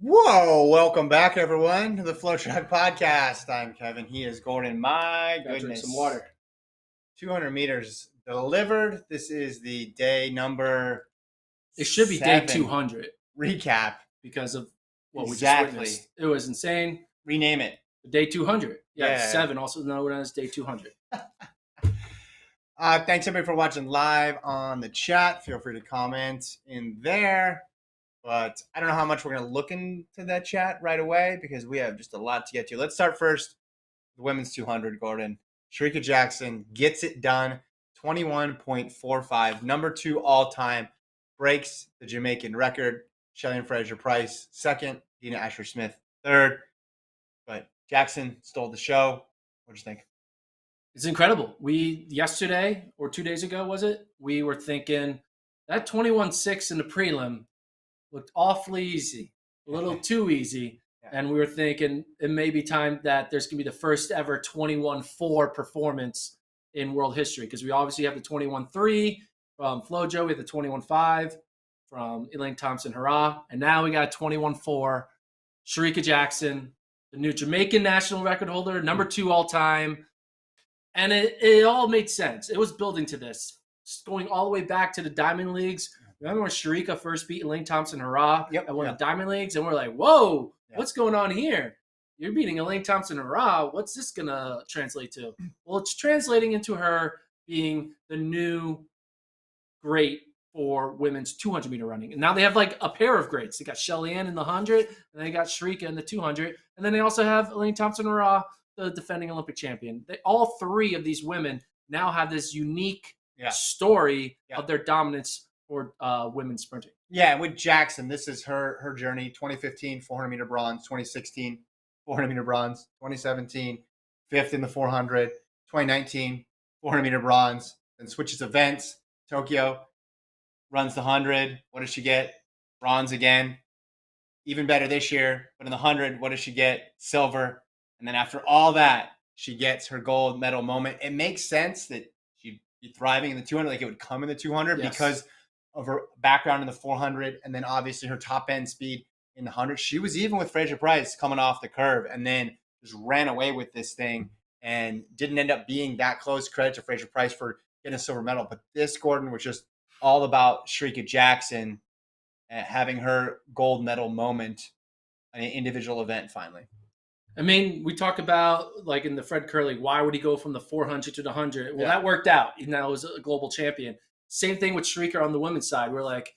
Whoa, welcome back, everyone, to the FloTrack podcast. I'm Kevin. He is Gordon. My Gotta drink goodness. some water. 200 meters delivered. This is the day number It should be day 7 200 recap. because of what we just Exactly. witnessed. It was insane. Rename it. Day 200. Yeah, Yeah. 7, also known as day 200. Thanks, everybody, for watching live on the chat. Feel free to comment in there. But I don't know how much we're going to look into that chat right away because we have just a lot to get to. Let's start first. The women's 200, Gordon. Shericka Jackson gets it done. 21.45. Number 2 all-time. Breaks the Jamaican record. Shelly Fraser-Price, second. Dina Asher-Smith, third. But Jackson stole the show. What'd you think? It's incredible. We, yesterday or 2 days ago, was it? We were thinking that 21.6 in the prelim looked awfully easy, a little too easy. Yeah. And we were thinking it may be time that there's going to be the first ever 21.4 performance in world history, because we obviously have the 21.3 from FloJo, we have the 21.5 from Elaine Thompson-Herah, and now we got 21.4. Shericka Jackson, the new Jamaican national record holder, number 2 all time. And it all made sense. It was building to this, going all the way back to the Diamond Leagues. Remember when Shericka first beat Elaine Thompson-Herah at one of the Diamond Leagues? And we're like, whoa, what's going on here? You're beating Elaine Thompson-Herah. What's this going to translate to? Well, it's translating into her being the new great for women's 200-meter running. And now they have like a pair of greats. They got Shelly Ann in the 100, and they got Shericka in the 200. And then they also have Elaine Thompson-Herah, the defending Olympic champion. All 3 of these women now have this unique story of their dominance for women's sprinting. Yeah, with Jackson, this is her journey. 2015, 400-meter bronze. 2016, 400-meter bronze. 2017, 5th in the 400. 2019, 400-meter bronze. Then switches events. Tokyo, runs the 100. What does she get? Bronze again. Even better this year. But in the 100, what does she get? Silver. And then after all that, she gets her gold medal moment. It makes sense that she'd be thriving in the 200, like it would come in the 200 because of her background in the 400 and then obviously her top end speed in the 100. She was even with Fraser-Price coming off the curve and then just ran away with this thing and didn't end up being that close. Credit to Fraser-Price for getting a silver medal. But this, Gordon, was just all about Shericka Jackson having her gold medal moment in an individual event finally. I mean, we talk about, like in the Fred Curley, why would he go from the 400 to the 100? Well, that worked out. He now is a global champion. Same thing with Shericka on the women's side. We're like,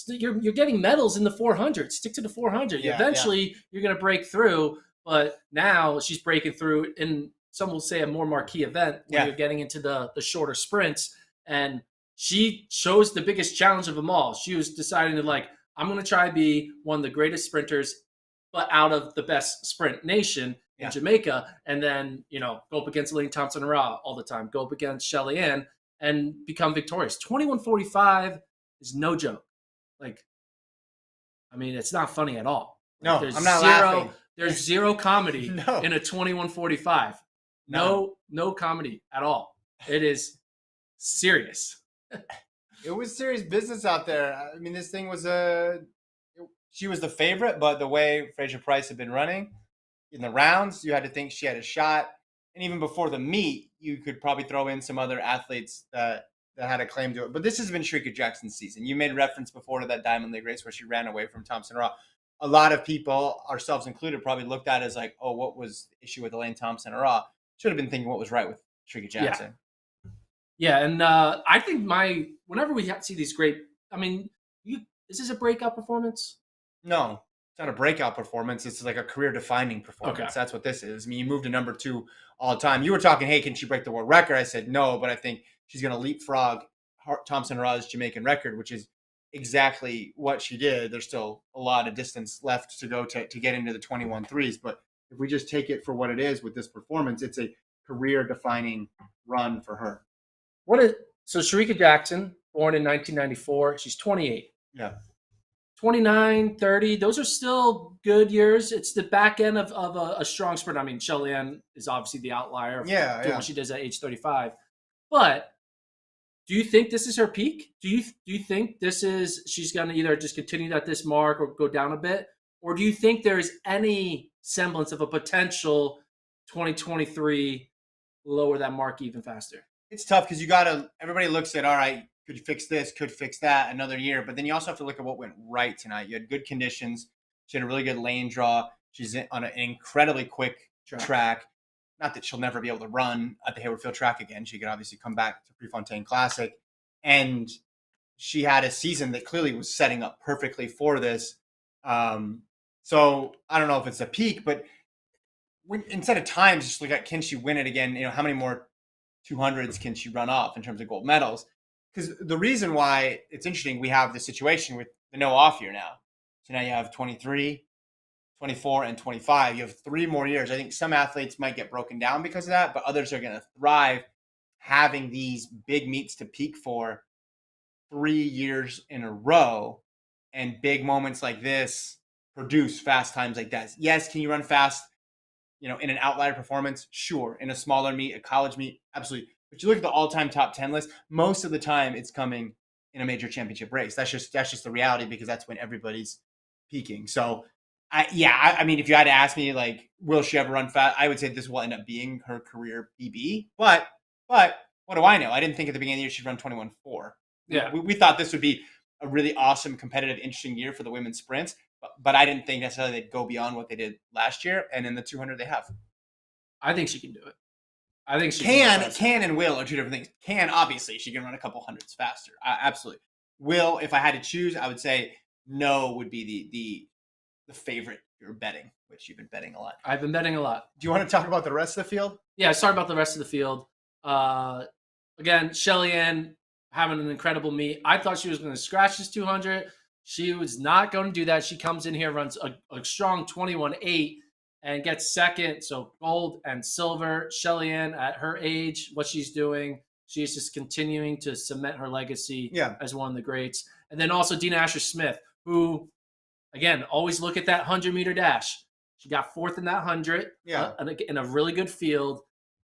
you're getting medals in the 400. Stick to the 400. Eventually, you're going to break through. But now she's breaking through in, some will say, a more marquee event when you're getting into the shorter sprints. And she chose the biggest challenge of them all. She was deciding to, like, I'm going to try to be one of the greatest sprinters, but out of the best sprint nation in Jamaica. And then, go up against Elaine Thompson-Herah all the time. Go up against Shelly Ann and become victorious. 21.45 is no joke. Like, I mean, it's not funny at all. No, I'm not laughing. There's zero comedy in a 21.45. No comedy at all. It is serious. It was serious business out there. I mean, this thing was she was the favorite, but the way Fraser-Price had been running in the rounds, you had to think she had a shot. And even before the meet, you could probably throw in some other athletes that had a claim to it. But this has been Shericka Jackson's season. You made reference before to that Diamond League race where she ran away from Thompson-Herah. A lot of people, ourselves included, probably looked at it as like, oh, what was the issue with Elaine Thompson-Herah? Should have been thinking what was right with Shericka Jackson. Yeah, and I think whenever we see these great, I mean, is this a breakout performance? No, it's not a breakout performance. It's like a career-defining performance. Okay. That's what this is. I mean, you moved to number 2 all the time. You were talking, hey, can she break the world record? I said no, but I think she's going to leapfrog Thompson-Herah's Jamaican record, which is exactly what she did. There's still a lot of distance left to go to get into the 21.3s. But if we just take it for what it is with this performance, it's a career-defining run for her. So Shericka Jackson, born in 1994. She's 28. Yeah. 29, 30, those are still good years. It's the back end of a strong sprint. I mean, Shelly Ann is obviously the outlier of doing what she does at age 35. But do you think this is her peak? Do you think she's going to either just continue at this mark or go down a bit? Or do you think there's any semblance of a potential 2023 lower that mark even faster? It's tough because everybody looks at, all right, could fix this, could fix that another year. But then you also have to look at what went right tonight. You had good conditions. She had a really good lane draw. She's on an incredibly quick track. Not that she'll never be able to run at the Hayward Field track again. She could obviously come back to Prefontaine Classic. And she had a season that clearly was setting up perfectly for this. So I don't know if it's a peak, but instead of times, just look at, can she win it again? How many more 200s can she run off in terms of gold medals? Because the reason why it's interesting, we have the situation with the no off year now. So now you have 23, 24, and 25. You have 3 more years. I think some athletes might get broken down because of that, but others are going to thrive having these big meets to peak for 3 years in a row, and big moments like this produce fast times like that. Yes, can you run fast, in an outlier performance? Sure. In a smaller meet, a college meet, absolutely. But you look at the all-time top 10 list, most of the time it's coming in a major championship race. That's just the reality, because that's when everybody's peaking. So, I mean, if you had to ask me, like, will she ever run fast? I would say this will end up being her career PB. But what do I know? I didn't think at the beginning of the year she'd run 21.4. Yeah. We thought this would be a really awesome, competitive, interesting year for the women's sprints. But I didn't think necessarily they'd go beyond what they did last year. And in the 200, they have. I think she can do it. I think she can and will are two different things. Can, obviously, she can run a couple hundreds faster. Absolutely. Will, if I had to choose, I would say no would be the favorite you're betting, which you've been betting a lot. I've been betting a lot. Do you want to talk about the rest of the field? Yeah, sorry about the rest of the field. Again, Shelly-Ann having an incredible meet. I thought she was going to scratch this 200. She was not going to do that. She comes in here, runs a strong 21.8 and gets second. So gold and silver. Shelly-Ann, at her age, what she's doing, she's just continuing to cement her legacy as one of the greats. And then also Dina Asher-Smith, who, again, always look at that 100-meter dash. She got 4th in that 100 in a really good field.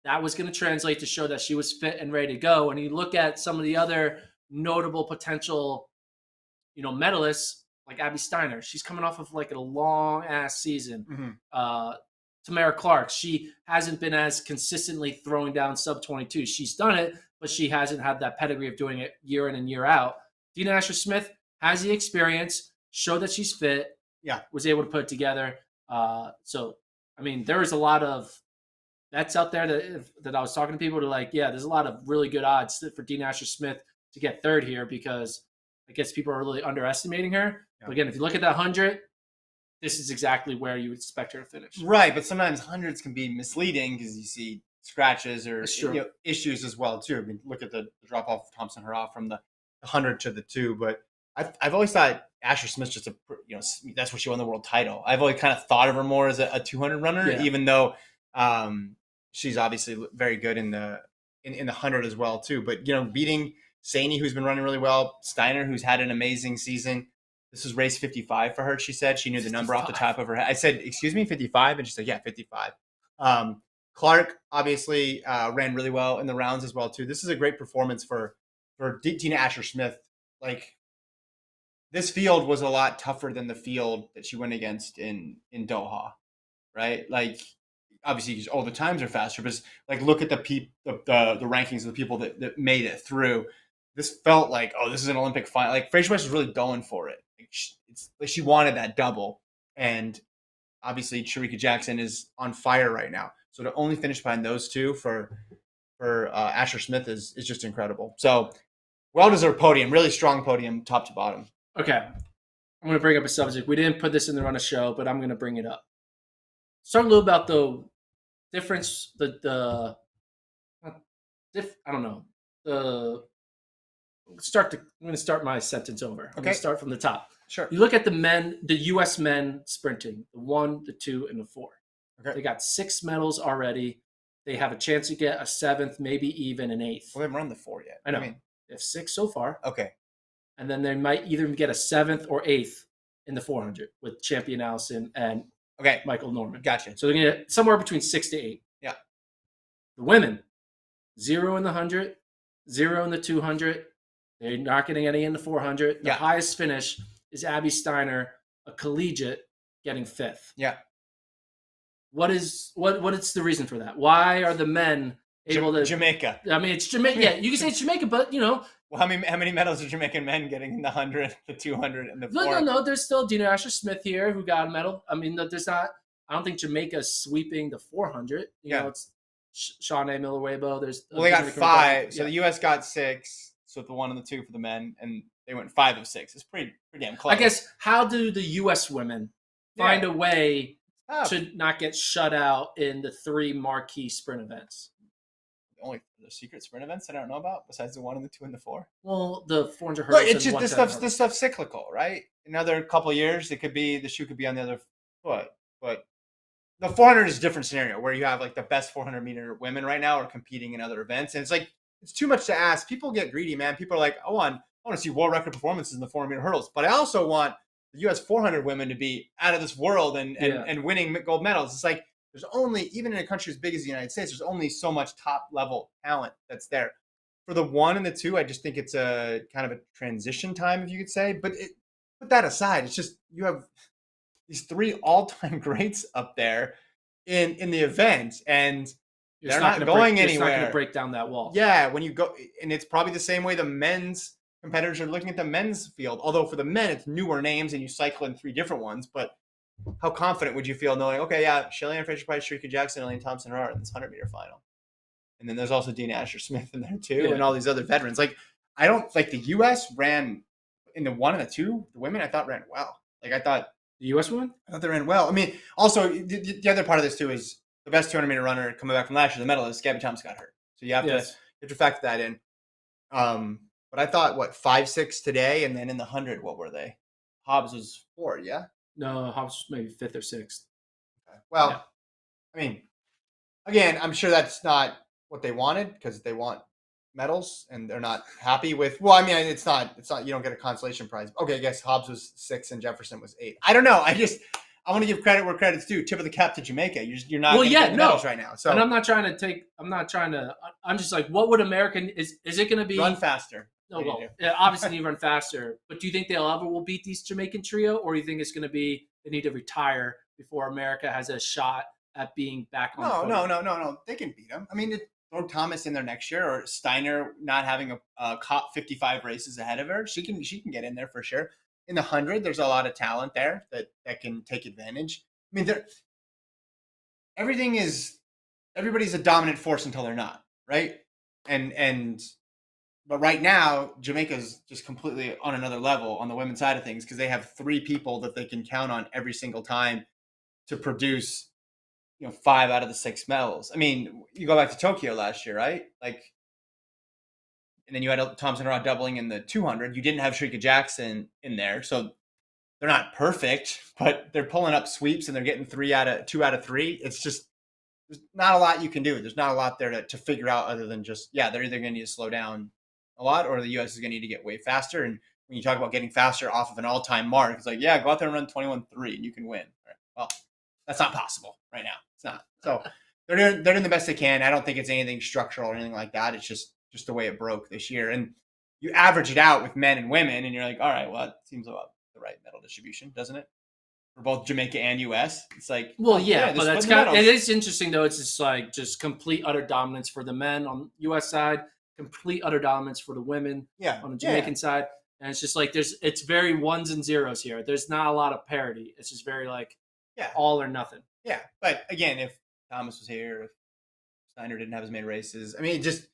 That was going to translate to show that she was fit and ready to go. And you look at some of the other notable potential medalists, like Abby Steiner. She's coming off of like a long ass season. Mm-hmm. Tamara Clark, she hasn't been as consistently throwing down sub 22. She's done it, but she hasn't had that pedigree of doing it year in and year out. Dina Asher-Smith has the experience, showed that she's fit, was able to put it together. So, I mean, there is a lot of bets out there that I was talking to people to like, there's a lot of really good odds for Dina Asher-Smith to get 3rd here, because I guess people are really underestimating her. Yeah. But again, if you look at that 100, this is exactly where you would expect her to finish. Right, but sometimes 100s can be misleading because you see scratches or issues as well too. I mean, look at the drop off of Thompson Hurrah from the 100 to the 2. But I've always thought Asher-Smith's just that's what she won the world title. I've always kind of thought of her more as a 200 runner, even though she's obviously very good in the 100 as well too. But beating Saney, who's been running really well, Steiner, who's had an amazing season. This is race 55 for her, she said. She knew 55. The number off the top of her head. I said, excuse me, 55? And she said, yeah, 55. Clark obviously ran really well in the rounds as well, too. This is a great performance for Dina Asher-Smith. Like, this field was a lot tougher than the field that she went against in Doha, right? Like, obviously, all the times are faster, but like, look at the rankings of the people that made it through. This felt like, this is an Olympic final. Like, Fraser West was really going for it. It's like she wanted that double. And obviously, Sharika Jackson is on fire right now. So to only finish behind those two for Asher-Smith is just incredible. So well-deserved podium, really strong podium, top to bottom. Okay. I'm going to bring up a subject. We didn't put this in the run of show, but I'm going to bring it up. Let's talk a little about the difference, I don't know. I'm going to start my sentence over. I'm going to start from the top. Sure. You look at the U.S. men sprinting, the 1, the 2, and the 4. Okay. They got 6 medals already. They have a chance to get a 7th, maybe even an 8th. Well, they haven't run the 4 yet. I know. They have 6 so far. Okay. And then they might either get a 7th or 8th in the 400 with Champion Allison and Michael Norman. Gotcha. So they're going to get somewhere between 6 to 8. Yeah. The women, 0 in the 100, 0 in the 200. They're not getting any in the 400. The highest finish is Abby Steiner, a collegiate, getting fifth. Yeah. What is the reason for that? Why are the men able to Jamaica? I mean, it's Jamaica. Yeah, you can say it's Jamaica, but Well, how many medals are Jamaican men getting in the 100, the 200, and the 400? No. There's still Dino Asher-Smith here who got a medal. I mean, there's not. I don't think Jamaica's sweeping the 400. You know, it's Shawn A. Miller-Weibo. There's they got 5. So the U.S. got 6. So the 1 and the 2 for the men, and they went 5 of 6. It's pretty damn close. I guess, how do the U.S. women find a way to not get shut out in the 3 marquee sprint events? Only the secret sprint events I don't know about, besides the 1 and the 2 and the 4. Well, the 400 hurdles. Look, it's just this stuff's cyclical, right? Another couple of years, it could be the shoe could be on the other foot, but the 400 is a different scenario where you have like the best 400-meter women right now are competing in other events, and it's like it's too much to ask. People get greedy, man. People are like, I want to see world record performances in the 400-meter hurdles, but I also want the U.S. 400 women to be out of this world and winning gold medals. It's like, there's only, even in a country as big as the United States, there's only so much top level talent that's there. For the 1 and the 2, I just think it's a kind of a transition time, if you could say. But put that aside, it's just you have these 3 all-time greats up there in the event, and they're not going anywhere. It's not going to break down that wall. Yeah, when you go, and it's probably the same way the men's competitors are looking at the men's field. Although for the men, it's newer names, and you cycle in 3 different ones, but how confident would you feel knowing, okay, yeah, Shelly-Ann Fraser-Price, Shericka Jackson, Elaine Thompson are in this 100-meter final. And then there's also Dina Asher-Smith in there too, and all these other veterans. Like, I don't, like, the U.S. ran in the 1 and the 2, the women I thought ran well. Like, I thought. The U.S. women? I thought they ran well. I mean, also, the other part of this too is the best 200-meter runner coming back from last year, the medalist, Gabby Thompson, got hurt. So you have to factor that in. But I thought, 5-6 today, and then in the 100, what were they? Hobbs was 4, yeah? No, Hobbs maybe 5th or 6th. Okay. Well, I mean, again, I'm sure that's not what they wanted, because they want medals and they're not happy with. Well, I mean, it's not. You don't get a consolation prize. Okay, I guess Hobbs was 6 and Jefferson was 8. I don't know. I want to give credit where credit's due. Tip of the cap to Jamaica. You're not getting medals right now. So, and I'm not trying to. I'm just like, what would American is it going to be? Run faster. No, well, obviously they need to run faster. But do you think will beat these Jamaican trio, or do you think it's going to be they need to retire before America has a shot at being back on? No. They can beat them. I mean, throw Thomas in there next year, or Steiner not having a 55 races ahead of her. She can get in there for sure. In the 100, there's a lot of talent there that can take advantage. I mean, everybody's a dominant force until they're not, right? But right now, Jamaica's just completely on another level on the women's side of things, because they have 3 people that they can count on every single time to produce, 5 out of the 6 medals. I mean, you go back to Tokyo last year, right? Like, and then you had Thompson Rod doubling in the 200. You didn't have Shericka Jackson in there, so they're not perfect, but they're pulling up sweeps and they're getting 2 out of 3. It's just, there's not a lot you can do. There's not a lot there to figure out other than just, they're either going to need to slow down a lot, or the U.S. is going to need to get way faster. And when you talk about getting faster off of an all-time mark, it's like, go out there and run 21.3 and you can win. Right? Well, that's not possible right now. It's not. So they're doing the best they can. I don't think it's anything structural or anything like that. It's just the way it broke this year. And you average it out with men and women, and you're like, all right, well, it seems about the right medal distribution, doesn't it? For both Jamaica and U.S. It's like, well, but that's it is interesting though. It's just complete utter dominance for the men on U.S. side, complete utter dominance for the women on the Jamaican side, and it's just like it's very ones and zeros here. There's not a lot of parity. It's just very like all or nothing. Yeah, but again, if Thomas was here, if Steiner didn't have as many races, I mean, just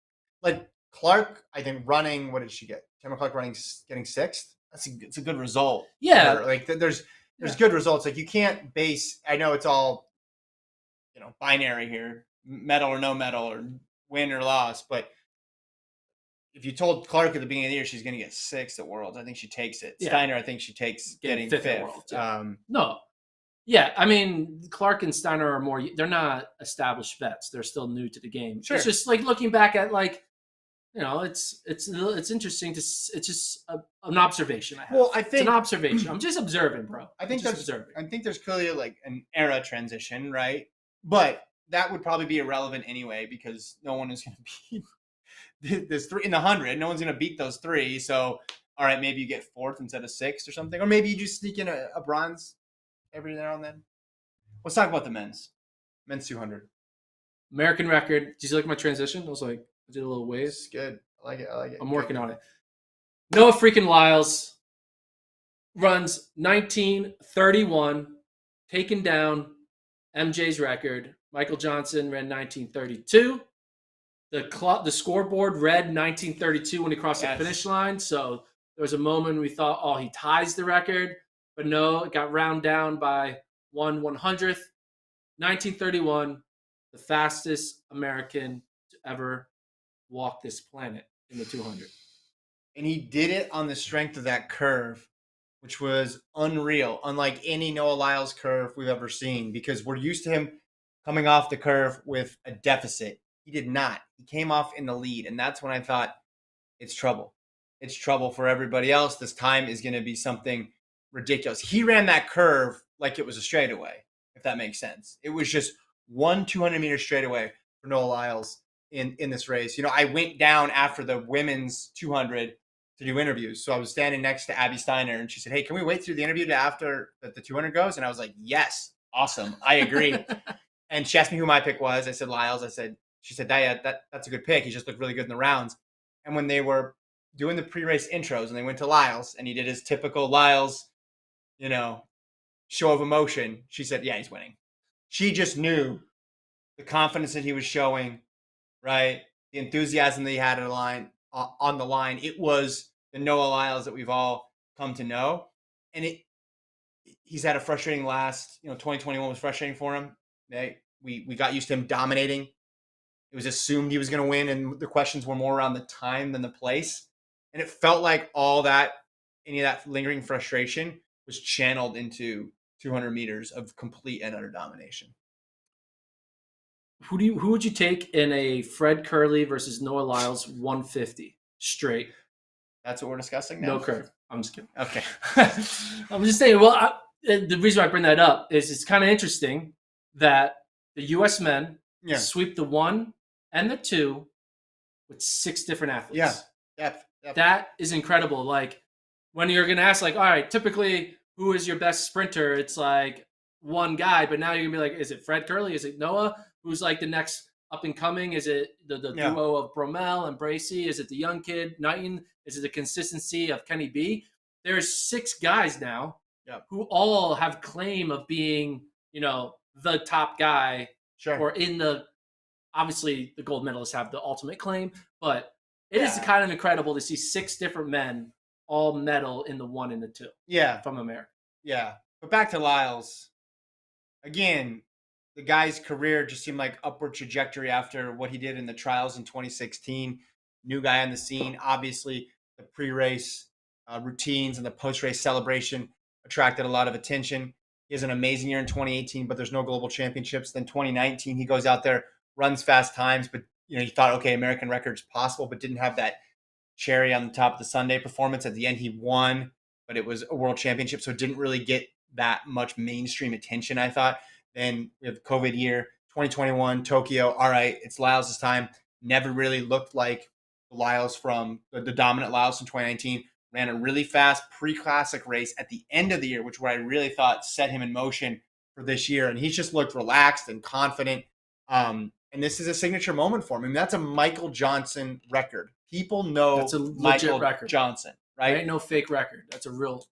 like Clark, I think running. What did she get? Tamara Clark getting 6th. It's a good result. Yeah, like there's good results. Like, you can't base. I know it's all binary here, medal or no medal, or win or loss, but if you told Clark at the beginning of the year she's going to get 6th at Worlds, I think she takes it. Yeah. Steiner, I think she takes getting 5th. At Worlds, no. Yeah, I mean, Clark and Steiner are more, they're not established vets. They're still new to the game. Sure. It's just like looking back at it's interesting it's just an observation I have. Well, I think it's an observation. I'm just observing, bro. I think there's clearly like an era transition, right? But that would probably be irrelevant anyway, because no one is going to be there's 3 in the 100. No one's going to beat those 3. So, all right, maybe you get 4th instead of 6th or something. Or maybe you just sneak in a bronze every now and then. Let's talk about the men's 200. American record. Did you like my transition? I was like, I did a little wave. It's good. I like it. I'm working on it. Noah freaking Lyles runs 19:31, taking down MJ's record. Michael Johnson ran 19:32. The scoreboard read 19:32 when he crossed the finish line. So there was a moment we thought, oh, he ties the record. But no, it got round down by 1/100th. 1931, the fastest American to ever walk this planet in the 200. And he did it on the strength of that curve, which was unreal, unlike any Noah Lyles curve we've ever seen, because we're used to him coming off the curve with a deficit. He did not. He came off in the lead, and that's when I thought, it's trouble. It's trouble for everybody else. This time is going to be something ridiculous. He ran that curve like it was a straightaway, if that makes sense. It was just 200-meter straightaway for Noah Lyles in this race. I went down after the women's 200 to do interviews. So I was standing next to Abby Steiner, and she said, hey, can we wait through the interview to after the 200 goes? And I was like, yes, awesome. I agree. And she asked me who my pick was. I said, Lyles. She said, that's a good pick. He just looked really good in the rounds. And when they were doing the pre-race intros and they went to Lyles and he did his typical Lyles, show of emotion, she said, yeah, he's winning. She just knew the confidence that he was showing, right? The enthusiasm that he had on the line. It was the Noah Lyles that we've all come to know. And he's had a frustrating last, 2021 was frustrating for him. We got used to him dominating. It was assumed he was going to win, and the questions were more around the time than the place. And it felt like any of that lingering frustration was channeled into 200 meters of complete and utter domination. Who would you take in a Fred Curley versus Noah Lyles 150 straight? That's what we're discussing now? No curve. I'm just kidding. Okay. I'm just saying, well, the reason I bring that up is it's kind of interesting that the U.S. men sweep the 1 and the 2 with 6 different athletes. Yeah. That is incredible. Like, when you're going to ask, like, all right, typically, who is your best sprinter? It's like one guy, but now you're going to be like, is it Fred Curley? Is it Noah? Who's like the next up and coming? Is it the duo of Bromell and Bracey? Is it the young kid, Knighton? Is it the consistency of Kenny B? There's 6 guys now who all have claim of being, the top guy. Sure. Or obviously the gold medalists have the ultimate claim, but it is kind of incredible to see 6 different men all medal in the 1 and the 2. Yeah. From America. Yeah. But back to Lyles. Again, the guy's career just seemed like upward trajectory after what he did in the trials in 2016. New guy on the scene. Obviously, the pre-race routines and the post-race celebration attracted a lot of attention. He has an amazing year in 2018, but there's no global championships. Then 2019, he goes out there, runs fast times, but you thought, okay, American record's possible, but didn't have that cherry on the top of the Sunday performance. At the end, he won, but it was a world championship, so it didn't really get that much mainstream attention, I thought. Then we have the COVID year, 2021, Tokyo. All right, it's Lyles' time. Never really looked like Lyles from the dominant Lyles in 2019. Ran a really fast pre-classic race at the end of the year, which I really thought set him in motion for this year. And he's just looked relaxed and confident. And this is a signature moment for him. I mean, that's a Michael Johnson record. People know that's a legit Michael record. Johnson, right? There ain't no fake record. That's a real.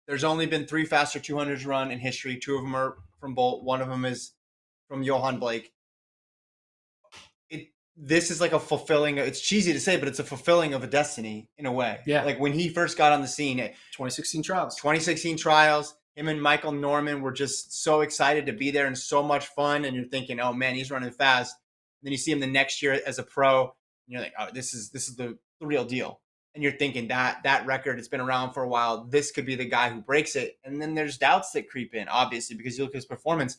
There's only been 3 faster 200s run in history. 2 of them are from Bolt. 1 of them is from Johan Blake. This is like a fulfilling. It's cheesy to say, but it's a fulfilling of a destiny in a way. Yeah. Like when he first got on the scene, 2016 trials. 2016 trials. Him and Michael Norman were just so excited to be there and so much fun. And you're thinking, oh man, he's running fast. And then you see him the next year as a pro, and you're like, oh, this is the real deal. And you're thinking that record, it's been around for a while. This could be the guy who breaks it. And then there's doubts that creep in, obviously, because you look at his performance.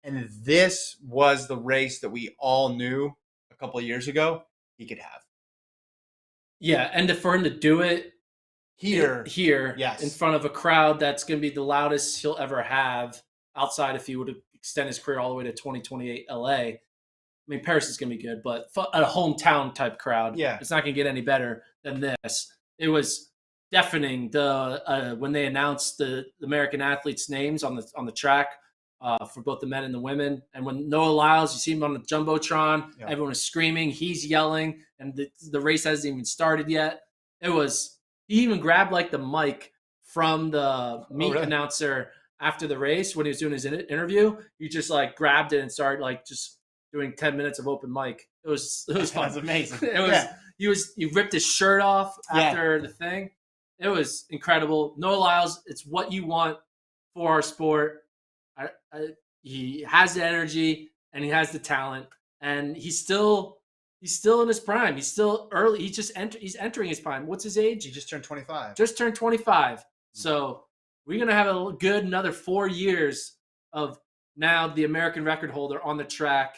And this was the race that we all knew a couple of years ago he could have. Yeah, and for him to do it here, yes, in front of a crowd that's going to be the loudest he'll ever have outside if he would extend his career all the way to 2028 LA. I mean, Paris is going to be good, but a hometown type crowd, it's not going to get any better than this. It was deafening when they announced the American athletes' names on the track for both the men and the women. And when Noah Lyles, you see him on the jumbotron, everyone is screaming, he's yelling, and the race hasn't even started yet. He even grabbed like the mic from the meet announcer after the race when he was doing his interview. He just like grabbed it and started like just doing 10 minutes of open mic. It was fun. That's amazing. He ripped his shirt off after the thing. It was incredible. Noah Lyles, it's what you want for our sport. He has the energy and he has the talent, and he's still in his prime. He's still early. He's entering his prime. What's his age? He just turned 25. Just turned 25. So we're gonna have a good another 4 years of now the American record holder on the track.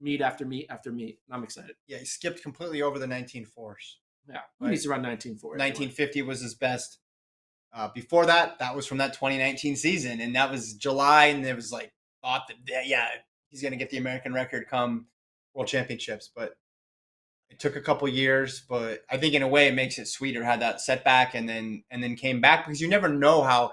Meet after meet after meet. I'm excited. Yeah, he skipped completely over the 19.4s. Yeah, who needs to run 19.4? 1950 was his best. Before that was from that 2019 season, and that was July, and it was like thought that he's going to get the American record come World Championships, but it took a couple years. But I think in a way it makes it sweeter, had that setback and then came back, because you never know how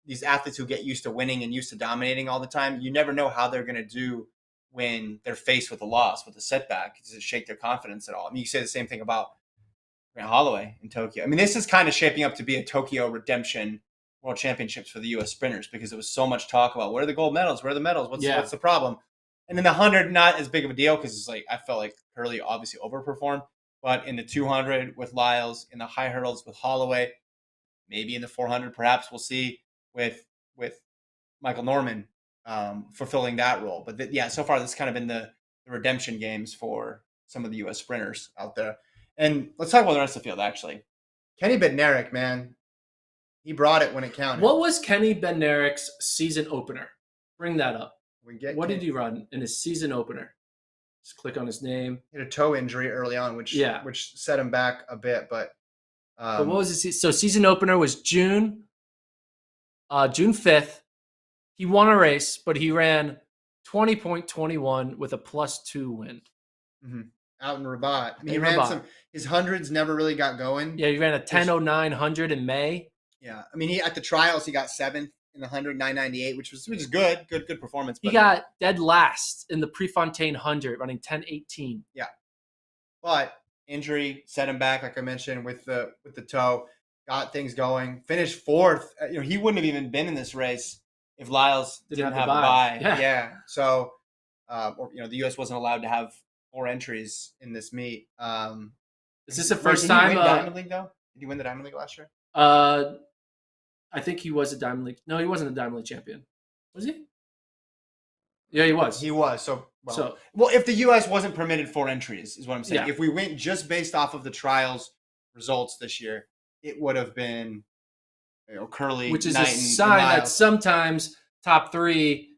these athletes who get used to winning and used to dominating all the time, you never know how they're going to do when they're faced with a loss, with a setback. Does it shake their confidence at all? I mean, you say the same thing about Grant Holloway in Tokyo. I mean, this is kind of shaping up to be a Tokyo redemption World Championships for the U.S. sprinters, because there was so much talk about where are the gold medals, where are the medals, what's the problem? And then the 100, not as big of a deal, because it's like I felt like Hurley obviously overperformed, but in the 200 with Lyles, in the high hurdles with Holloway, maybe in the 400, perhaps we'll see with Michael Norman fulfilling that role. But so far this has kind of been the redemption games for some of the U.S. sprinters out there. And let's talk about the rest of the field, actually. Kenny Bednarik, man, he brought it when it counted. What was Kenny Bednarik's season opener? Bring that up. What did he run in his season opener? Just click on his name. He had a toe injury early on, which set him back a bit. But what was his so season opener was June 5th. He won a race, but he ran 20.21 with a +2 win. Mm-hmm. Out in Rabat. I mean, he ran his hundreds never really got going. Yeah, he ran a 10:09 100 in May. Yeah, I mean, at the trials he got 7th in the 100, 998, which is good performance. He got dead last in the Prefontaine 100, running 10:18. Yeah, but injury set him back, like I mentioned, with the toe. Got things going. Finished 4th. He wouldn't have even been in this race if Lyles didn't have a bye. Yeah. So, the U.S. wasn't allowed to have 4 entries in this meet. Is this the first time? Did he win Diamond League though? Did he win the Diamond League last year? I think he was a Diamond League. No, he wasn't a Diamond League champion. Was he? Yeah, he was. He was. Well, if the U.S. wasn't permitted 4 entries, is what I'm saying. Yeah. If we went just based off of the trials results this year, it would have been, Curley, which is Knighton, a sign that sometimes top 3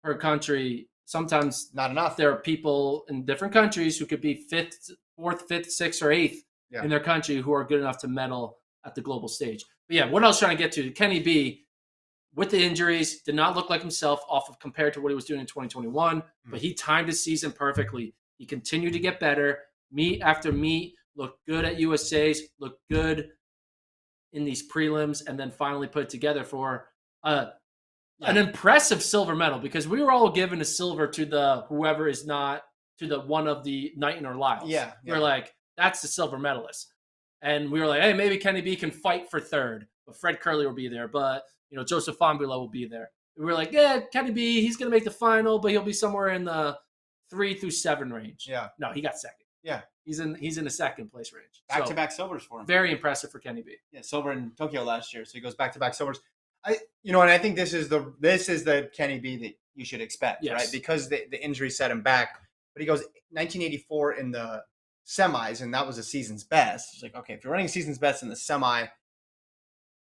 per country. Sometimes not enough. There are people in different countries who could be 4th, 5th, 6th, or 8th in their country who are good enough to medal at the global stage. But yeah, what I was trying to get to, Kenny B, with the injuries, did not look like himself compared to what he was doing in 2021, but he timed his season perfectly. He continued to get better. Meet after meet, looked good at USA's, looked good in these prelims, and then finally put it together for an impressive silver medal, because we were all given a silver to the whoever is not to the one of the Knighton or Lyles. Yeah. We're like, that's the silver medalist. And we were like, hey, maybe Kenny B can fight for 3rd, but Fred Curley will be there. But, Joseph Fambula will be there. We were like, yeah, Kenny B, he's going to make the final, but he'll be somewhere in the 3 through 7 range. Yeah. No, he got 2nd. Yeah. He's in the 2nd place range. Back-to-back silvers for him. Very impressive for Kenny B. Yeah, silver in Tokyo last year, so he goes back-to-back silvers. And I think this is the Kenny B that you should expect, right? Because the injury set him back. But he goes 1984 in the semis, and that was a season's best. It's like, okay, if you're running season's best in the semi,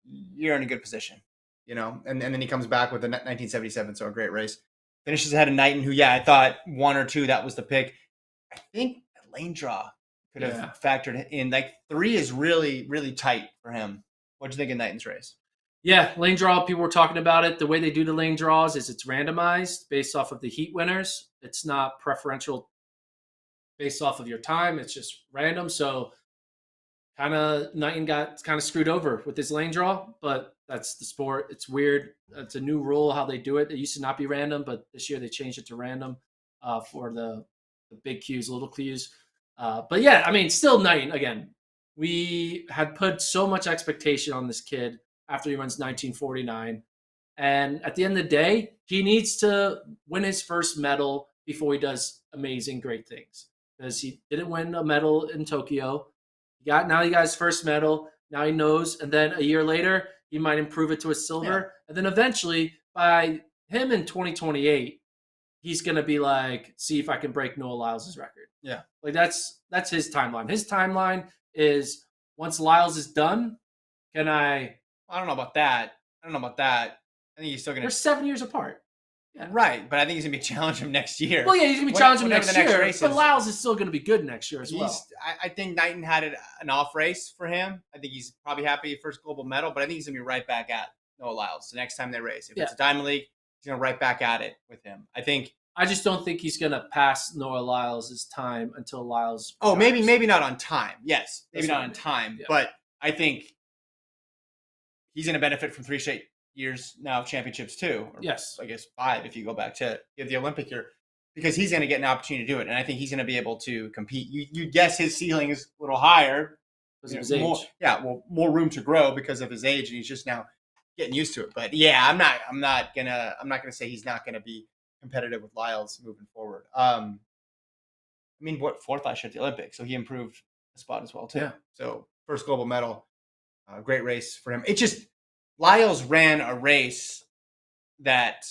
you're in a good position, And then he comes back with the 1977, so a great race. Finishes ahead of Knighton, who, I thought 1 or 2, that was the pick. I think lane draw could have factored in. Like 3 is really, really tight for him. What do you think of Knighton's race? Yeah, lane draw, people were talking about it. The way they do the lane draws is it's randomized based off of the heat winners. It's not preferential based off of your time. It's just random. So Knighton got kind of screwed over with his lane draw, but that's the sport. It's weird. It's a new rule how they do it. It used to not be random, but this year they changed it to random for the big cues, little cues. But yeah, I mean, still Knighton again. We had put so much expectation on this kid after he runs 1949. And at the end of the day, he needs to win his first medal before he does amazing, great things. Because he didn't win a medal in Tokyo. Now he got his first medal. Now he knows. And then a year later, he might improve it to a silver. Yeah. And then eventually, by him in 2028, he's going to be like, see if I can break Noah Lyles' record. Yeah. Like that's his timeline. His timeline is once Lyles is done, I don't know about that. I think he's still going to. They're 7 years apart. Yeah. Right, but I think he's going to be challenging him next year. Well, yeah, he's going to be challenging him next year, but Lyles is still going to be good next year as well. I think Knighton had an off race for him. I think he's probably happy first global medal, but I think he's going to be right back at Noah Lyles the next time they race. If it's a Diamond League, he's going to right back at it with him. I just don't think he's going to pass Noah Lyles' time until Lyles. Oh, maybe not on time. Yes, maybe not on time, but I think he's going to benefit from 3 straight years now of championships too. Or yes. I guess 5 if you go back to the Olympic year, because he's going to get an opportunity to do it. And I think he's going to be able to compete. You guess his ceiling is a little higher. Because of his age. More room to grow because of his age, and he's just now getting used to it. But yeah, I'm not gonna say he's not gonna be competitive with Lyles moving forward. I mean, 4th last year at the Olympics, so he improved a spot as well too. Yeah. So first global medal, great race for him. It just Lyles ran a race that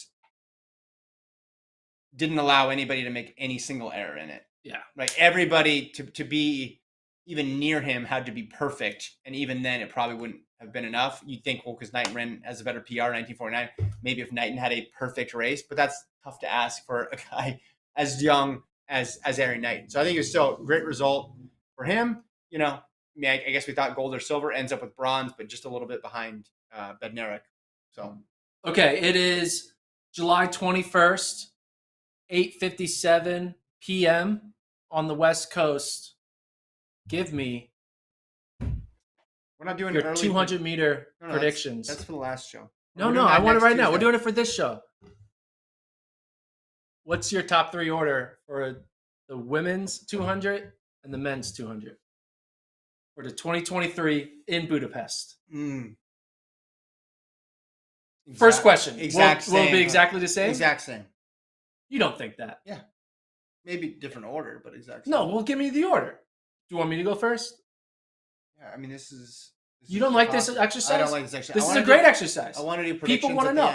didn't allow anybody to make any single error in it. Yeah. Like everybody to be even near him had to be perfect, and even then it probably wouldn't have been enough. You'd think, well, because Knighton ran as a better PR in 1949, maybe if Knighton had a perfect race, but that's tough to ask for a guy as young as Aaron Knighton. So I think it was still a great result for him. You know, I guess we thought gold or silver, ends up with bronze, but just a little bit behind Bednarik. So okay, it is July 21st, 8:57 p.m. on the West Coast. Give me we're not doing your 200-meter predictions. That's for the last show. No, I want it right now. We're doing it for this show. What's your top 3 order for the women's 200 and the men's 200 for the 2023 in Budapest? First question. Will it be exactly the same? Exact same. You don't think that? Yeah. Maybe different order, but exact same. No, well, give me the order. Do you want me to go first? Yeah, I mean, this is you don't like this exercise? I don't like this exercise. This is a great exercise. I want to do predictions. People want to know.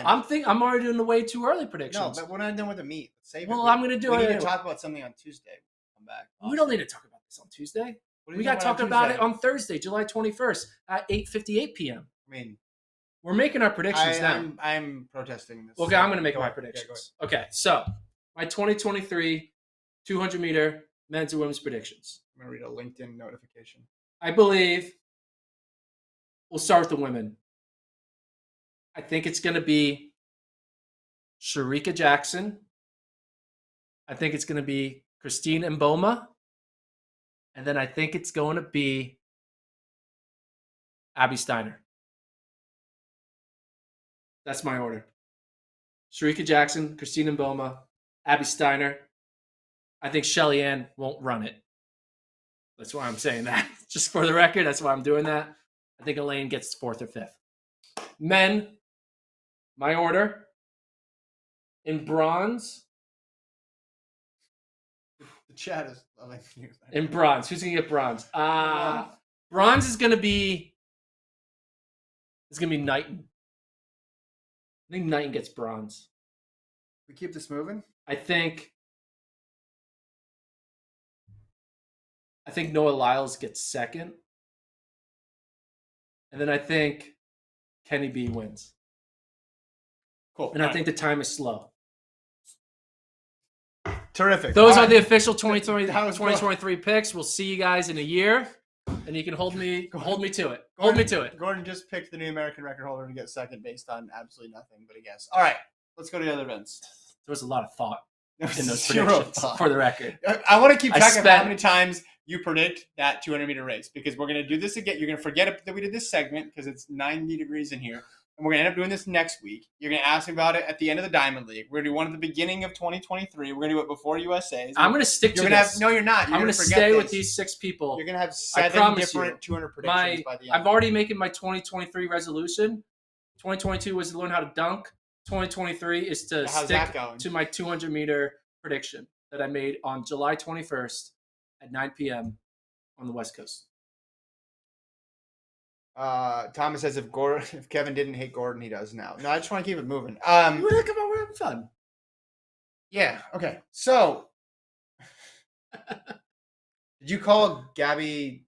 I'm already doing the way too early predictions. No, but we're not done with the meat. Save it. Well, I'm going to do it. We need to talk about something on Tuesday. Come back. We don't need to talk about this on Tuesday. We got to talk about it on Thursday, July 21st at 8:58 p.m. I mean, we're making our predictions now. I'm protesting this. Okay, I'm going to make my predictions. Okay, so my 2023 200-meter men's and women's predictions. I'm going to read a LinkedIn notification. I believe we'll start with the women. I think it's going to be Sharika Jackson. I think it's going to be Christine Mboma. And then I think it's going to be Abby Steiner. That's my order. Sharika Jackson, Christine Mboma, Abby Steiner. I think Shelly Ann won't run it. That's why I'm saying that. Just for the record, that's why I'm doing that. I think Elaine gets 4th or 5th. Men, my order. In bronze. The chat is loving you. In bronze. Who's going to get bronze? Bronze is going to be... It's going to be Knighton. I think Knighton gets bronze. We keep this moving? I think Noah Lyles gets 2nd. And then I think Kenny B wins. Cool. And I think the time is slow. Terrific. Those are the official 2023 picks. We'll see you guys in a year. And you can hold me to it. Hold me to it. Gordon just picked the new American record holder to get 2nd based on absolutely nothing but a guess. All right. Let's go to the other events. There was a lot of thought in those Zero predictions, thought. for the record. I want to keep I track of how spent- many times you predict that 200-meter race, because we're going to do this again. You're going to forget that we did this segment because it's 90 degrees in here. And we're going to end up doing this next week. You're going to ask me about it at the end of the Diamond League. We're going to do one at the beginning of 2023. We're going to do it before USA's. I'm going to stick to this. No, you're not. You're I'm going to forget stay this. with these 6 people. You're going to have I 7 promise different you. 200 predictions by the end. I've already making my 2023 resolution. 2022 was to learn how to dunk. 2023 is to How's that stick going? to my 200-meter prediction that I made on July 21st at 9 p.m. on the West Coast. Thomas says if Kevin didn't hate Gordon, he does now. No, I just want to keep it moving. Come on, we're having fun. Yeah. Okay. So, did you call Gabby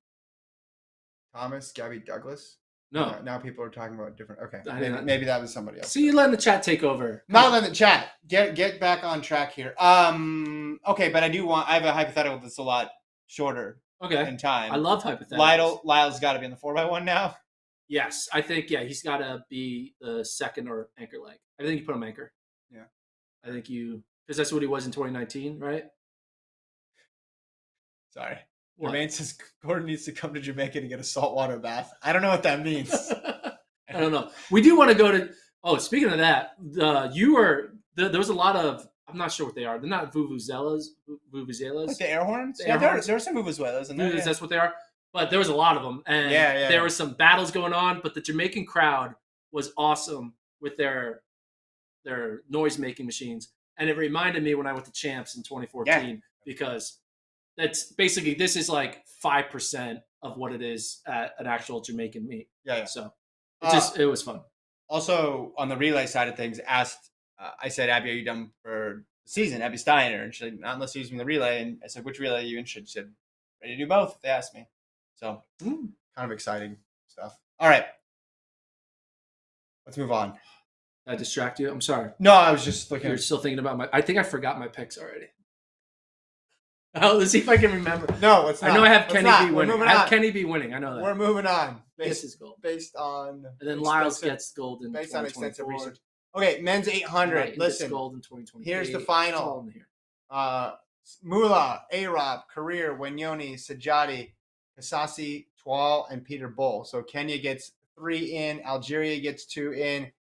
Thomas Gabby Douglas? No. Now people are talking about different. Okay. I didn't- Maybe that was somebody else. See, you letting the chat take over. Not letting the chat. Get back on track here. Okay, but I have a hypothetical that's a lot shorter Okay. in time. I love hypotheticals. Lyles got to be in the 4x1 now. Yes, I think, he's got to be the second or anchor leg. I think you put him anchor. Yeah. I think because that's what he was in 2019, right? Sorry. What? Jermaine says Gordon needs to come to Jamaica to get a saltwater bath. I don't know what that means. I don't know. We do want to go to. Oh, speaking of that, there was a lot of. I'm not sure what they are. They're not vuvuzelas. Like the air horns? The air horns? There are some vuvuzelas in there. Yeah. That's what they are. But there was a lot of them, and there was some battles going on. But the Jamaican crowd was awesome with their noise making machines, and it reminded me when I went to Champs in 2014 because. That's basically, this is like 5% of what it is at an actual Jamaican meet. Yeah. So it was fun. Also, on the relay side of things, I said, Abby, are you done for the season? Abby Steiner. And she said, not unless you're using the relay. And I said, which relay are you interested? She said, ready to do both if they asked me. So kind of exciting stuff. All right. Let's move on. Did I distract you? I'm sorry. No, I was just looking. You're still thinking about I think I forgot my picks already. Oh, let's see if I can remember. No, it's not. I know I have Kenny B winning. Moving I have on. Kenny B winning. I know that. We're moving on. This is gold. Based on. And then Lyles gets gold in based on extensive 2024. research. Okay, men's 800. Right, Listen, gold in 2023. here's the It's final. all in here. Mula, A-Rob, Career, Wanyoni, Sajadi, Kasasi, Twal, and Peter Bull. So Kenya gets 3 in, Algeria gets 2 in,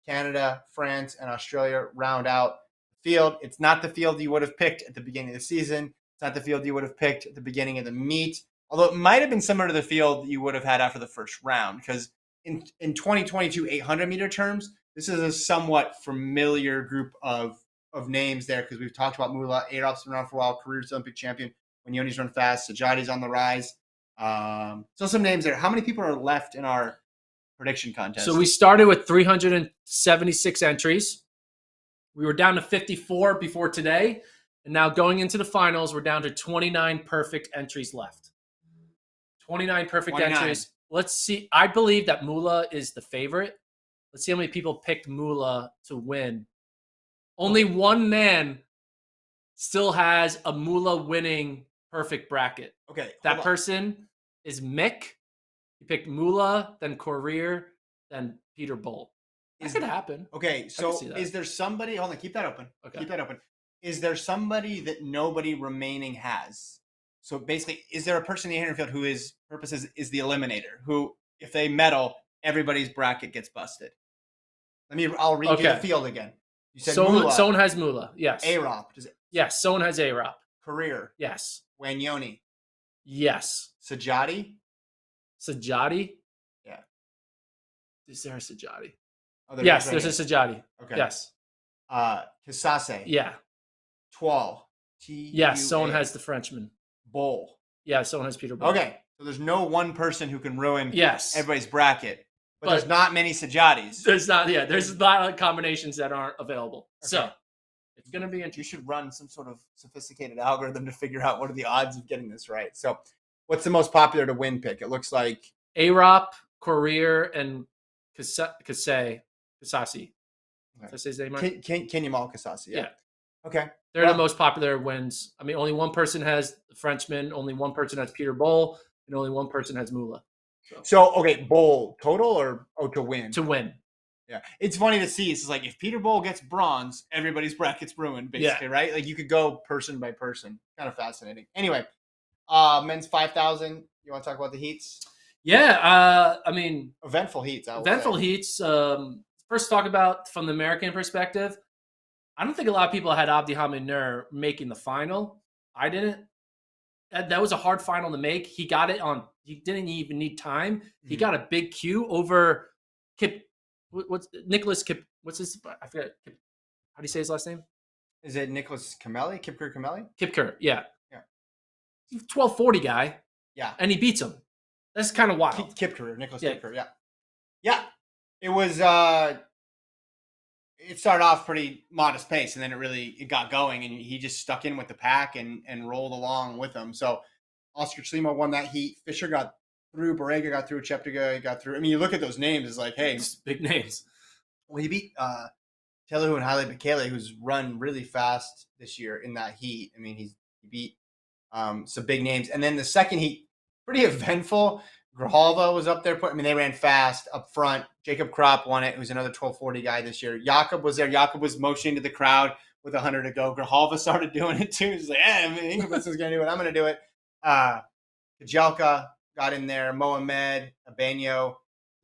Canada, France, and Australia round out the field. It's not the field you would have picked at the beginning of the season. It's not the field you would have picked at the beginning of the meet, although it might have been similar to the field you would have had after the first round, because in 2022 800-meter terms, this is a somewhat familiar group of names there, because we've talked about Mula. A-Rob's been around for a while, career's Olympic champion. Wanyoni's run fast. Sajadi's on the rise. So some names there. How many people are left in our prediction contest? So we started with 376 entries. We were down to 54 before today. And now going into the finals, we're down to 29 perfect entries left. 29 perfect entries. Let's see. I believe that Mula is the favorite. Let's see how many people picked Mula to win. Only one man still has a Mula winning perfect bracket. Okay. That person is Mick. He picked Mula, then Courier, then Peter Bull. That could happen. Okay, so is there somebody? Hold on, keep that open. Okay. Keep that open. Is there somebody that nobody remaining has? So basically, is there a person in the 800 field who his purpose is the eliminator? Who, if they medal, everybody's bracket gets busted? I'll read you the field again. You said someone has Mula. Yes. A-Rob. Yes. Someone has A-Rob. Career. Yes. Wanyoni. Yes. Sajadi. Sajadi. Yeah. Is there a Sajadi? Oh, yes, there's a Sajadi. Okay. Yes. Kasase. Yeah. Twal. Yes, someone has the Frenchman. Bull. Yeah, someone has Peter Bull. Okay. So there's no one person who can ruin everybody's bracket. But there's not many Sajadis. There's not, there's a lot of combinations that aren't available. Okay. So it's going to be interesting. You should run some sort of sophisticated algorithm to figure out what are the odds of getting this right. So what's the most popular to win pick? It looks like A-Rob, Courier, and Kasasi. Did I say his name right? Kenyamal Kasasi. Yeah. Okay. They're the most popular wins. I mean, only one person has the Frenchman, only one person has Peter Bull, and only one person has Mula. So okay, Bull total or to win? To win. Yeah, it's funny to see. It's just like if Peter Bowl gets bronze, everybody's bracket's ruined, basically, right? Like you could go person by person. Kind of fascinating. Anyway, men's 5,000. You want to talk about the heats? Yeah, I mean, Eventful heats. eventful heats. First, talk about from the American perspective. I don't think a lot of people had Abdi Hamid Nur making the final. I didn't. That was a hard final to make. He got it on. He didn't even need time. He got a big Q over Kip. What's Nicholas Kip? What's his? I forget. Kip, how do you say his last name? Is it Nicholas Kameli? Kipker Kameli? Kipker. Yeah. Yeah. 1240 guy. Yeah. And he beats him. That's kind of wild. Kipker, Nicholas Yeah. Kipker. Yeah. Yeah. It was. It started off pretty modest pace, and then it got going, and he just stuck in with the pack and rolled along with them. So Oscar Chelimo won that heat. Fisher got through. Borrega got through. Cheptegei got through. I mean, you look at those names, it's like, hey, It's big names. well, he beat Teluhu and Haile Bekele, who's run really fast this year in that heat. I mean, he beat some big names, and then the second heat, pretty eventful. Grijalva was up there. They ran fast up front. Jacob Kropp won it, who's another 1240 guy this year. Jakob was there. Jakob was motioning to the crowd with 100 to go. Grijalva started doing it too. He's like, Ingabitson's going to do it. I'm going to do it. Kajelka got in there. Mohamed, Abanyo,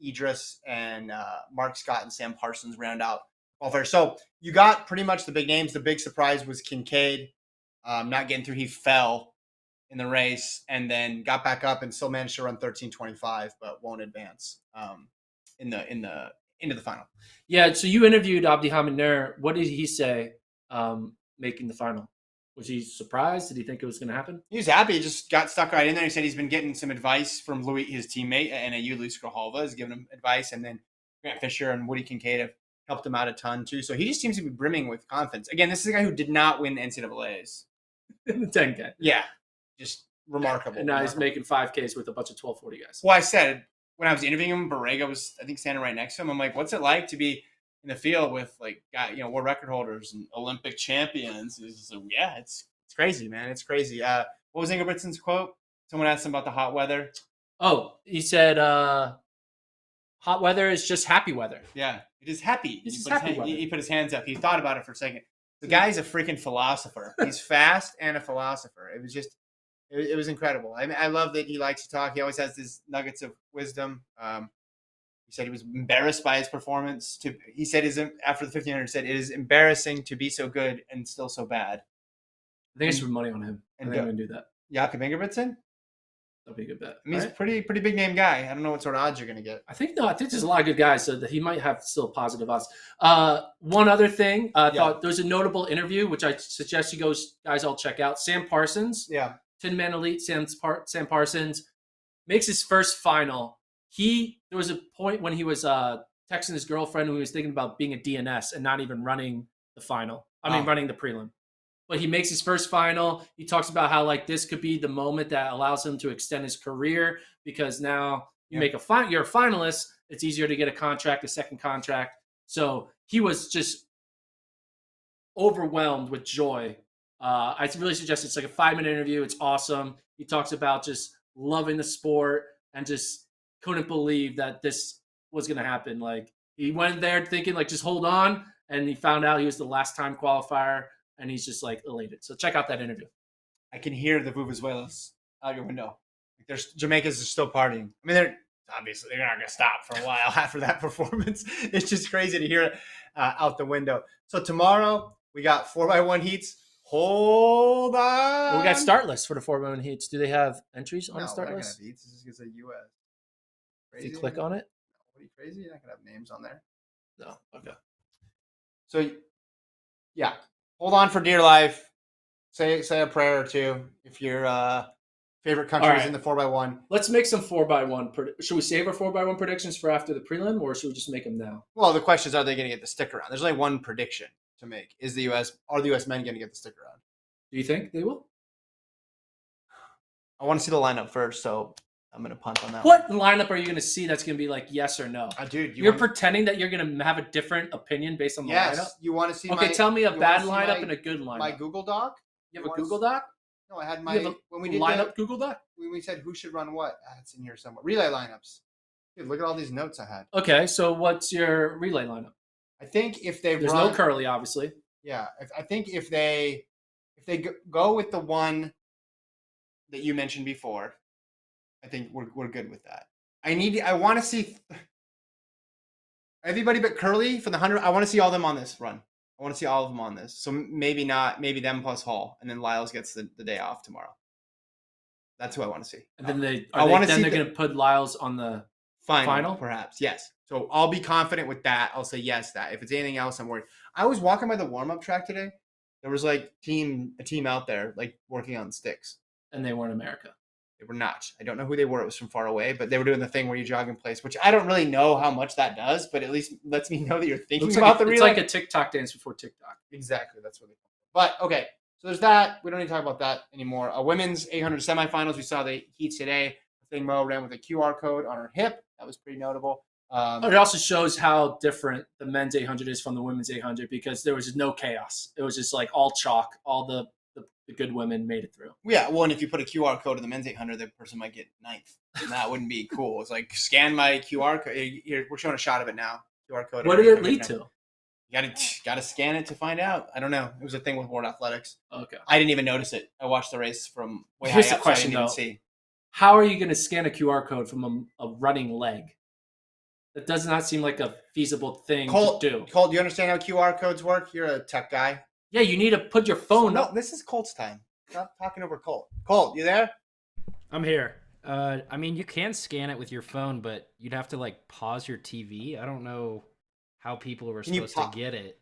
Idris, and Mark Scott and Sam Parsons round out qualifier. So you got pretty much the big names. The big surprise was Kincaid not getting through. He fell in the race and then got back up and still managed to run 13:25, but won't advance into the final. Yeah. So you interviewed Abdi Hamid Nur. What did he say making the final? Was he surprised? Did he think it was going to happen? He was happy. He just got stuck right in there. He said he's been getting some advice from Louis, his teammate at NAU, Luis Grijalva, has given him advice, and then Grant Fisher and Woody Kincaid have helped him out a ton too. So he just seems to be brimming with confidence. Again, this is a guy who did not win NCAAs. In the 10K. Yeah. Just remarkable. And now he's making 5Ks with a bunch of 1240 guys. Well, I said when I was interviewing him, Borrega was, I think, standing right next to him. I'm like, what's it like to be in the field with world record holders and Olympic champions? It's like, yeah, it's crazy, man. It's crazy. What was Ingebrigtsen's quote? Someone asked him about the hot weather. Oh, he said, hot weather is just happy weather. Yeah, it is happy. It's just happy weather. He put his hands up. He thought about it for a second. The guy's a freaking philosopher. He's fast and a philosopher. It was just, it was incredible. I love that he likes to talk. He always has these nuggets of wisdom. He said he was embarrassed by his performance. He said after the 1500, said it is embarrassing to be so good and still so bad. I think I should put money on him. I think I'm going to do that. Jakob Ingebrigtsen? That'll be a good bet. I mean, he's a pretty big name guy. I don't know what sort of odds you're going to get. I think there's a lot of good guys, so that he might have still positive odds. One other thing, thought there was a notable interview, which I suggest you guys all check out. Sam Parsons. Yeah. 10-man elite Sam Parsons makes his first final. There was a point when he was texting his girlfriend who was thinking about being a DNS and not even running the final. Running the prelim. But he makes his first final. He talks about how this could be the moment that allows him to extend his career because now you're a finalist. It's easier to get a second contract. So he was just overwhelmed with joy. I really suggest it's like a 5-minute interview. It's awesome. He talks about just loving the sport and just couldn't believe that this was going to happen. He went there thinking just hold on. And he found out he was the last time qualifier and he's just elated. So check out that interview. I can hear the vuvuzelas out your window. Jamaicans are still partying. I mean, they're not going to stop for a while after that performance. It's just crazy to hear it out the window. So tomorrow we got 4x1 heats. Hold on. Well, we got start lists for the 4x1 heats. Do they have entries on the start list? No, heats. This is going to say U.S. If you click on it? What are you crazy? You're not going to have names on there. No. Okay. So, yeah. Hold on for dear life. Say a prayer or two if your favorite country is in the 4x1. Let's make some 4x1. Should we save our 4x1 predictions for after the prelim, or should we just make them now? Well, the question is, are they going to get the stick around? There's only one prediction to make. Are the U.S. men going to get the stick around? Do you think they will? I want to see the lineup first, so I'm going to punt on that. What lineup are you going to see that's going to be yes or no? Dude, you're pretending that you're going to have a different opinion based on the lineup? Yes, you want to see tell me a bad lineup and a good lineup. My Google Doc? You have a Google Doc? No, I had when we did lineup Google Doc? When we said who should run what, it's in here somewhere. Relay lineups. Dude, look at all these notes I had. Okay, so what's your relay lineup? I think if they There's run, no Curly, obviously. yeah, I think if they go with the one that you mentioned before, I think we're good with that. I want to see everybody but Curly for the 100. I want to see all of them on this run. I want to see all of them on this. So maybe not, maybe them plus Hall, and then Lyles gets the day off tomorrow. That's who I want to see. And then they're going to put Lyles on the final, perhaps. Yes. So I'll be confident with that. I'll say yes. That if it's anything else, I'm worried. I was walking by the warm up track today. There was like a team out there like working on sticks, and they weren't America. They were not. I don't know who they were. It was from far away, but they were doing the thing where you jog in place, which I don't really know how much that does, but at least lets me know that you're thinking about the relay. It's like a TikTok dance before TikTok. Exactly. That's what they call it. But okay. So there's that. We don't need to talk about that anymore. Women's 800 semifinals. We saw the heats today. Thing Mo ran with a QR code on her hip. That was pretty notable. It also shows how different the men's 800 is from the women's 800 because there was just no chaos. It was just like all chalk. All the good women made it through. Yeah, well, and if you put a QR code in the men's 800, the person might get ninth. And that wouldn't be cool. It's like, scan my QR code. Here, we're showing a shot of it now. QR code. What did it lead to? You gotta scan it to find out. I don't know. It was a thing with World Athletics. Okay. I didn't even notice it. I watched the race from way Here's high the up, question, so I didn't even see. How are you going to scan a QR code from a running leg? That does not seem like a feasible thing to do. Colt, do you understand how QR codes work? You're a tech guy. Yeah, you need to put your phone up. No, this is Colt's time. Stop talking over Colt. Colt, you there? I'm here. I mean, you can scan it with your phone, but you'd have to like pause your TV. I don't know how people were supposed to get it.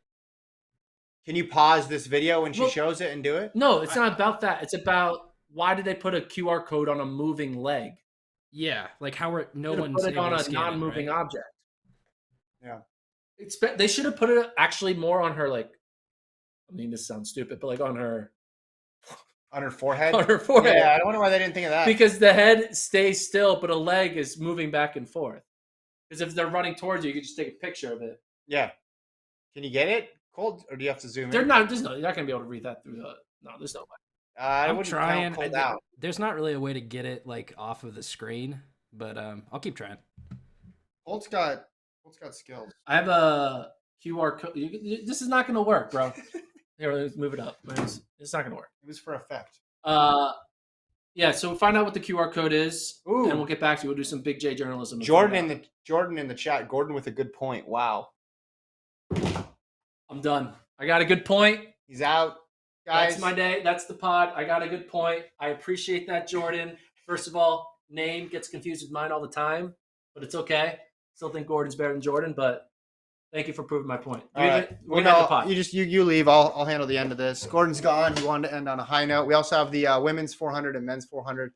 Can you pause this video when she shows it and do it? No, it's not about that. It's about why did they put a QR code on a moving leg? Yeah, like how are no one's put it on a non-moving object? Yeah, they should have put it actually more on her like. I mean, this sounds stupid, but like on her forehead. On her forehead. Yeah, I wonder why they didn't think of that. Because the head stays still, but a leg is moving back and forth. Because if they're running towards you, you can just take a picture of it. Yeah. Can you get it, Colt, or do you have to zoom in? You're not going to be able to read that through the. No, there's no way. I'm trying. There's not really a way to get it like off of the screen, but I'll keep trying. Colt's got skills. I have a QR code. This is not going to work, bro. Here, let's move it up. It's not going to work. It was for effect. Yeah. So we'll find out what the QR code is, and we'll get back to you. We'll do some Big J journalism. Jordan in the chat. Gordon with a good point. Wow. I'm done. I got a good point. He's out. Guys. That's my day. That's the pod. I got a good point. I appreciate that, Jordan. First of all, name gets confused with mine all the time, but it's okay. Still think Gordon's better than Jordan, but thank you for proving my point. You leave. I'll handle the end of this. Gordon's gone. He wanted to end on a high note. We also have the women's 400 and men's 400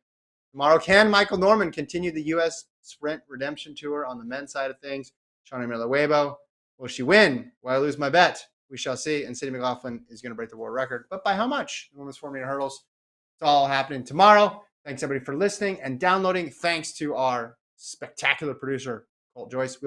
tomorrow. Can Michael Norman continue the U.S. Sprint Redemption Tour on the men's side of things? Shawnee Miller-Weibo. Will she win? Will I lose my bet? We shall see. And Sidney McLaughlin is going to break the world record. But by how much? The women's 400 hurdles. It's all happening tomorrow. Thanks, everybody, for listening and downloading. Thanks to our spectacular producer, Colt Joyce.